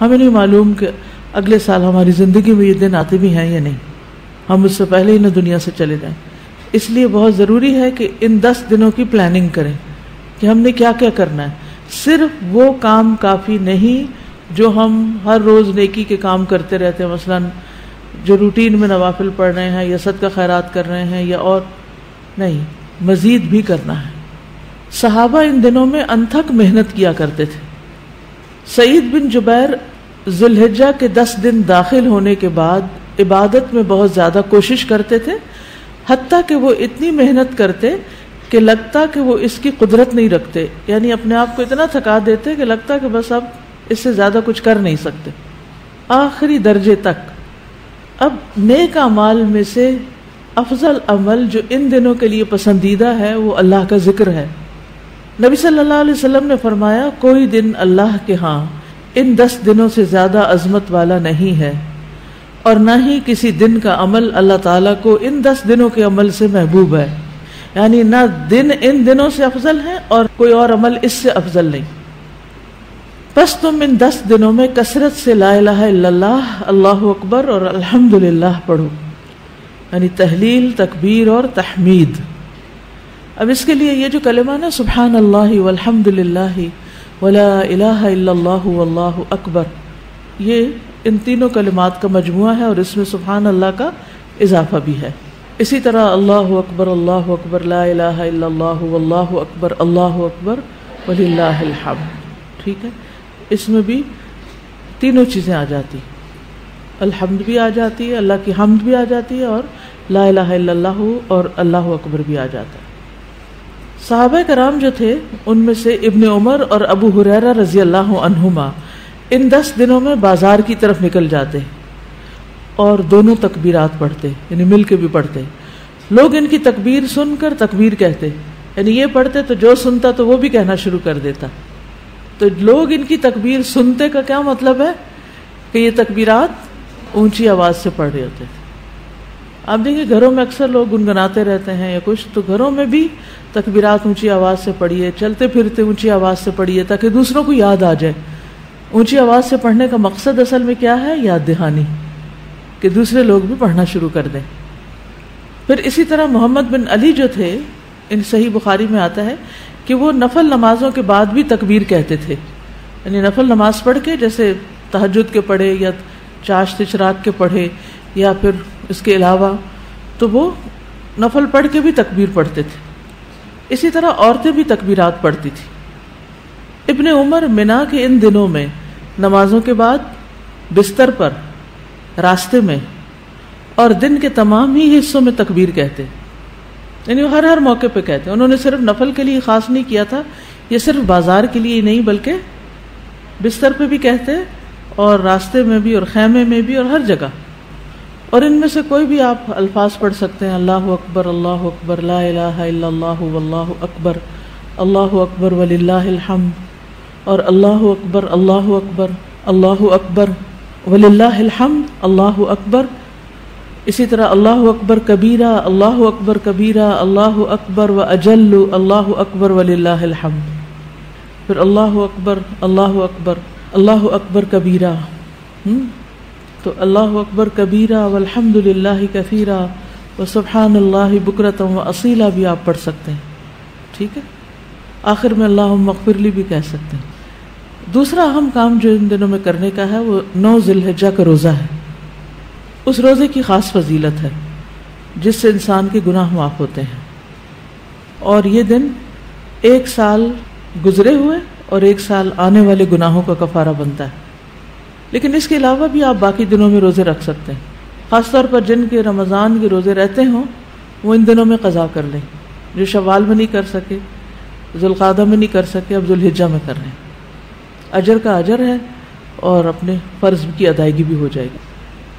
ہمیں نہیں معلوم کہ اگلے سال ہماری زندگی میں یہ دن آتے بھی ہیں یا نہیں، ہم اس سے پہلے ہی نہ دنیا سے چلے جائیں. اس لیے بہت ضروری ہے کہ ان 10 دنوں کی پلاننگ کریں کہ ہم نے کیا کیا کرنا ہے. صرف وہ کام کافی نہیں جو ہم ہر روز نیکی کے کام کرتے رہتے ہیں، مثلا جو روٹین میں نوافل پڑھ رہے ہیں یا صدقہ خیرات کر رہے ہیں، یا اور نہیں، مزید بھی کرنا ہے. صحابہ ان دنوں میں انتھک محنت کیا کرتے تھے. سعید بن جبیر ذو الحجہ کے 10 دن داخل ہونے کے بعد عبادت میں بہت زیادہ کوشش کرتے تھے، حتیٰ کہ وہ اتنی محنت کرتے کہ لگتا کہ وہ اس کی قدرت نہیں رکھتے، یعنی اپنے آپ کو اتنا تھکا دیتے کہ لگتا کہ بس اب اس سے زیادہ کچھ کر نہیں سکتے، آخری درجے تک. اب نیک اعمال میں سے افضل عمل جو ان دنوں کے لیے پسندیدہ ہے وہ اللہ کا ذکر ہے. نبی صلی اللہ علیہ وسلم نے فرمایا کوئی دن اللہ کے ہاں ان 10 دنوں سے زیادہ عظمت والا نہیں ہے، اور نہ ہی کسی دن کا عمل اللہ تعالیٰ کو ان 10 دنوں کے عمل سے محبوب ہے. یعنی نہ دن ان دنوں سے افضل ہے اور کوئی اور عمل اس سے افضل نہیں. بس تم ان 10 دنوں میں کثرت سے لا الہ الا اللہ، اللہ اکبر اور الحمدللہ پڑھو، یعنی تہلیل، تکبیر اور تحمید. اب اس کے لیے یہ جو کلمہ نا سبحان اللہ والحمدللہ ولا الہ الا اللہ واللہ اکبر، یہ ان تینوں کلمات کا مجموعہ ہے، اور اس میں سبحان اللہ کا اضافہ بھی ہے. اسی طرح اللہ اکبر لا الہ الا اللہ واللہ اکبر وللہ الحمد. ٹھیک ہے، اس میں بھی تینوں چیزیں آ جاتی، الحمد بھی آ جاتی ہے، اللہ کی حمد بھی آ جاتی ہے، اور لا الہ الا اللہ اور اللہ اکبر بھی آ جاتا ہے. صحابہ کرام جو تھے ان میں سے ابن عمر اور ابو ہریرہ رضی اللہ عنہما ان 10 دنوں میں بازار کی طرف نکل جاتے اور دونوں تکبیرات پڑھتے، یعنی مل کے بھی پڑھتے. لوگ ان کی تکبیر سن کر تکبیر کہتے، یعنی یہ پڑھتے تو جو سنتا تو وہ بھی کہنا شروع کر دیتا. تو لوگ ان کی تکبیر سنتے کا کیا مطلب ہے کہ یہ تکبیرات اونچی آواز سے پڑھ رہے ہوتے تھے. آپ دیکھیں گھروں میں اکثر لوگ گنگناتے رہتے ہیں یا کچھ، تو گھروں میں بھی تکبیرات اونچی آواز سے پڑھیے، چلتے پھرتے اونچی آواز سے پڑھیے تاکہ دوسروں کو یاد آ جائے. اونچی آواز سے پڑھنے کا مقصد اصل میں کیا ہے؟ یاد دہانی، کہ دوسرے لوگ بھی پڑھنا شروع کر دیں. پھر اسی طرح محمد بن علی جو تھے، ان صحیح بخاری میں آتا ہے کہ وہ نفل نمازوں کے بعد بھی تکبیر کہتے تھے. یعنی نفل نماز پڑھ کے، جیسے تہجد کے پڑھے یا چاشت چراغ کے پڑھے یا پھر اس کے علاوہ، تو وہ نفل پڑھ کے بھی تکبیر پڑھتے تھے. اسی طرح عورتیں بھی تکبیرات پڑھتی تھی. ابن عمر منا کے ان دنوں میں نمازوں کے بعد بستر پر، راستے میں اور دن کے تمام ہی حصوں میں تکبیر کہتے، یعنی ہر موقع پہ کہتے. انہوں نے صرف نفل کے لیے خاص نہیں کیا تھا، یہ صرف بازار کے لیے نہیں بلکہ بستر پہ بھی کہتے اور راستے میں بھی اور خیمے میں بھی اور ہر جگہ. اور ان میں سے کوئی بھی آپ الفاظ پڑھ سکتے ہیں، اللہ اکبر لا الہ الا اللہ واللہ اکبر وللہ الحمد، اور اللہ اکبر وللہ الحمد، اللہ اکبر. اسی طرح اللہ اکبر کبیرہ، اللہ اکبر و اجل، اللہ اکبر وللہ الحمد. پھر اللہ اکبر کبیرہ، تو اللہ اکبر کبیرہ والحمد للہ کثیرہ وسبحان اللہ بکرۃ و اصیلا بھی آپ پڑھ سکتے ہیں. ٹھیک ہے، آخر میں اللہم اغفر لی بھی کہہ سکتے ہیں. دوسرا اہم کام جو ان دنوں میں کرنے کا ہے وہ 9 ذی الحجہ کا روزہ ہے. اس روزے کی خاص فضیلت ہے جس سے انسان کے گناہ معاف ہوتے ہیں، اور یہ دن 1 سال گزرے ہوئے اور 1 سال آنے والے گناہوں کا کفارہ بنتا ہے. لیکن اس کے علاوہ بھی آپ باقی دنوں میں روزے رکھ سکتے ہیں. خاص طور پر جن کے رمضان کے روزے رہتے ہوں وہ ان دنوں میں قضا کر لیں. جو شوال میں نہیں کر سکے، ذوالقعدہ میں نہیں کر سکے، اب ذوالحجہ میں کر رہے ہیں. اجر کا اجر ہے اور اپنے فرض کی ادائیگی بھی ہو جائے گی.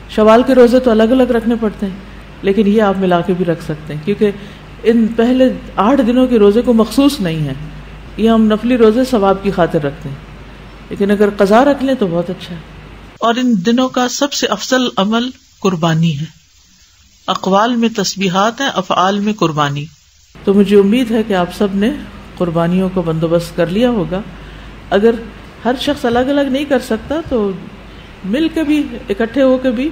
شوال کے روزے تو الگ الگ رکھنے پڑتے ہیں، لیکن یہ آپ ملا کے بھی رکھ سکتے ہیں، کیونکہ ان پہلے 8 دنوں کے روزے کو مخصوص نہیں ہے. یہ ہم نفلی روزے ثواب کی خاطر رکھتے ہیں، لیکن اگر قضا رکھ لیں تو بہت اچھا ہے. اور ان دنوں کا سب سے افضل عمل قربانی ہے. اقوال میں تسبیحات ہیں، افعال میں قربانی. تو مجھے امید ہے کہ آپ سب نے قربانیوں کا بندوبست کر لیا ہوگا. اگر ہر شخص الگ الگ نہیں کر سکتا، تو مل کے بھی اکٹھے ہو کے بھی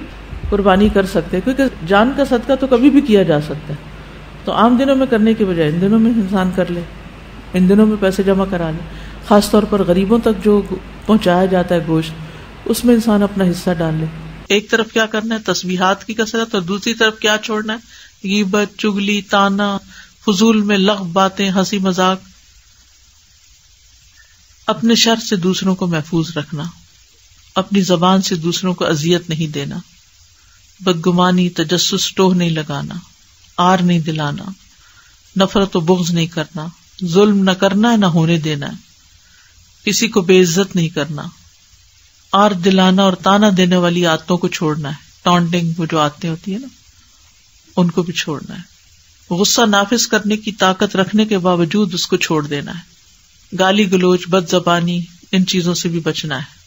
قربانی کر سکتے ہیں، کیونکہ جان کا صدقہ تو کبھی بھی کیا جا سکتا ہے. تو عام دنوں میں کرنے کے بجائے ان دنوں میں انسان کر لے، ان دنوں میں پیسے جمع کرا لے. خاص طور پر غریبوں تک جو پہنچایا جاتا ہے گوشت، اس میں انسان اپنا حصہ ڈال لے. ایک طرف کیا کرنا ہے، تسبیحات کی کثرت، اور دوسری طرف کیا چھوڑنا ہے، غیبت، چغلی، طانا، فضول میں لغو باتیں، ہنسی مذاق. اپنے شر سے دوسروں کو محفوظ رکھنا، اپنی زبان سے دوسروں کو اذیت نہیں دینا، بدگمانی، تجسس، ٹوہ نہیں لگانا، آر نہیں دلانا، نفرت و بغض نہیں کرنا، ظلم نہ کرنا ہے نہ ہونے دینا ہے، کسی کو بے عزت نہیں کرنا، آر دلانا اور تانا دینے والی عادتوں کو چھوڑنا ہے. ٹانٹنگ، وہ جو عادتیں ہوتی ہیں نا، ان کو بھی چھوڑنا ہے. غصہ نافذ کرنے کی طاقت رکھنے کے باوجود اس کو چھوڑ دینا ہے. گالی گلوچ، بد زبانی، ان چیزوں سے بھی بچنا ہے.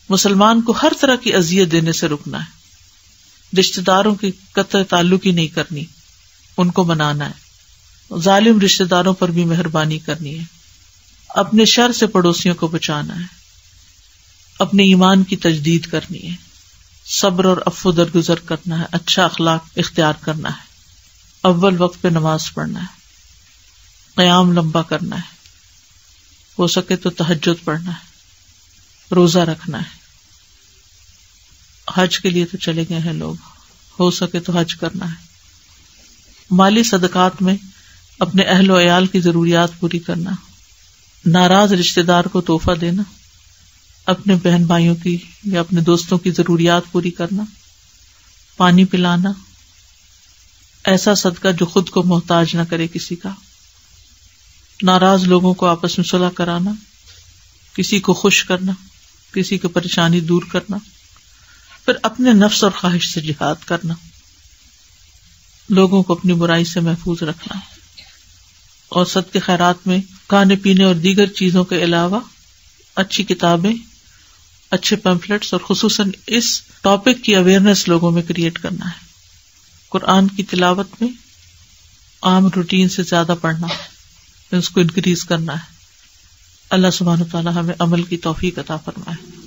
مسلمان کو ہر طرح کی اذیت دینے سے رکنا ہے. رشتہ داروں کی قطع تعلق ہی نہیں کرنی، ان کو منانا ہے. ظالم رشتہ داروں پر بھی مہربانی کرنی ہے. اپنے شر سے پڑوسیوں کو بچانا ہے. اپنے ایمان کی تجدید کرنی ہے. صبر اور عفو درگزر کرنا ہے. اچھا اخلاق اختیار کرنا ہے. اول وقت پہ نماز پڑھنا ہے. قیام لمبا کرنا ہے. ہو سکے تو تہجد پڑھنا ہے. روزہ رکھنا ہے. حج کے لیے تو چلے گئے ہیں لوگ، ہو سکے تو حج کرنا ہے. مالی صدقات میں اپنے اہل و عیال کی ضروریات پوری کرنا. ناراض رشتہ دار کو تحفہ دینا. اپنے بہن بھائیوں کی یا اپنے دوستوں کی ضروریات پوری کرنا. پانی پلانا. ایسا صدقہ جو خود کو محتاج نہ کرے کسی کا. ناراض لوگوں کو آپس میں صلح کرانا. کسی کو خوش کرنا، کسی کی پریشانی دور کرنا. پھر اپنے نفس اور خواہش سے جہاد کرنا. لوگوں کو اپنی برائی سے محفوظ رکھنا. اور صدقے خیرات میں کھانے پینے اور دیگر چیزوں کے علاوہ اچھی کتابیں، اچھے پیمفلیٹس اور خصوصاً اس ٹاپک کی اویئرنیس لوگوں میں کریٹ کرنا ہے. قرآن کی تلاوت میں عام روٹین سے زیادہ پڑھنا، اس کو انکریز کرنا ہے. اللہ سبحانہ وتعالی ہمیں عمل کی توفیق عطا فرمائے.